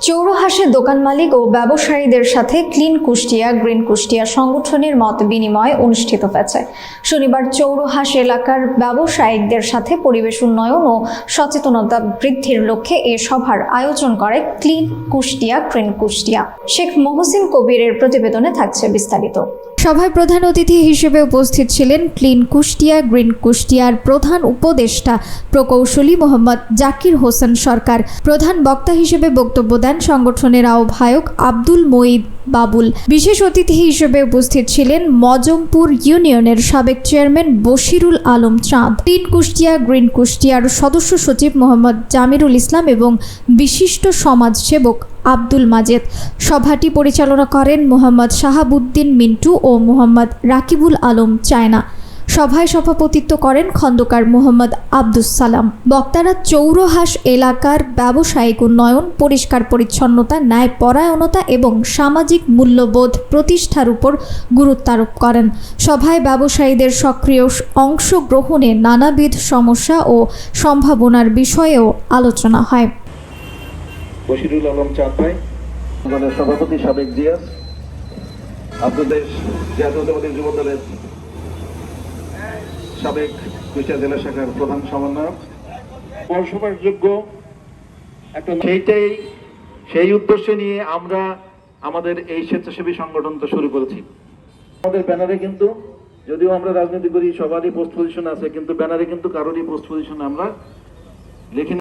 চৌরহাসে দোকান মালিক ও ব্যবসায়ীদের সাথে ক্লিন কুষ্টিয়া গ্রিন কুষ্টিয়া সংগঠনের মত বিনিময় অনুষ্ঠিত হয়েছে। শনিবার চৌরহাস এলাকার ব্যবসায়িকদের সাথে পরিবেশ উন্নয়ন ও সচেতনতা বৃদ্ধির লক্ষ্যে এ সভার আয়োজন করে ক্লিন কুষ্টিয়া গ্রিন কুষ্টিয়া। শেখ মহসিন কবিরের প্রতিবেদনে থাকছে বিস্তারিত। সভায় প্রধান অতিথি হিসেবে উপস্থিত ছিলেন ক্লিন কুষ্টিয়া গ্রিন কুষ্টিয়ার প্রধান উপদেষ্টা প্রকৌশলী মোহাম্মদ জাকির হোসেন সরকার। প্রধান বক্তা হিসেবে বক্তব্য দেন সংগঠনের আহ্বায়ক আব্দুল মঈদ বাবুল। বিশেষ অতিথি হিসেবে উপস্থিত ছিলেন মজমপুর ইউনিয়নের সাবেক চেয়ারম্যান বশিরুল আলম চাঁদ, ক্লিন কুষ্টিয়া গ্রিন কুষ্টিয়ার সদস্য সচিব মোহাম্মদ জামিরুল ইসলাম এবং বিশিষ্ট সমাজসেবক আব্দুল মাজেদ। সভাটি পরিচালনা করেন মোহাম্মদ শাহাবুদ্দিন মিন্টু ও মোহাম্মদ রাকিবুল আলম চায়না। সভায় সভাপতিত্ব করেন খন্দকার মোহাম্মদ আব্দুস সালাম। বক্তারা চৌরহাস এলাকার ব্যবসায়িক উন্নয়ন, পরিষ্কার পরিচ্ছন্নতা, ন্যায়পরায়ণতা এবং সামাজিক মূল্যবোধ প্রতিষ্ঠার উপর গুরুত্ব আরোপ করেন। সভায় ব্যবসায়ীদের সক্রিয় অংশগ্রহণে নানাবিধ সমস্যা ও সম্ভাবনার বিষয়েও আলোচনা হয়। বশিরুল আলম চাঁদ ভাই, সভাপতি সাবেক জিয়াস, আপনাদের জাতীয়তাবাদী যুব দলের সাবেক কুষ্টিয়া জেলা শাখার প্রধান সমন্বয়ক, পৌরসভার যোগ্য একটা সেই উদ্দেশ্য নিয়ে আমরা আমাদের এই স্বেচ্ছাসেবী সংগঠনটা শুরু করেছি। আমাদের ব্যানারে কিন্তু, যদিও আমরা রাজনীতি করি, সবারই পোস্ট পজিশন আছে, কিন্তু ব্যানারে কিন্তু কারোরই পোস্ট পজিশন আমরা লিখি।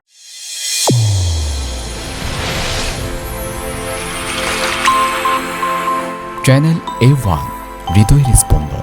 চ্যানেল A1 হৃদয়ের স্পন্দন।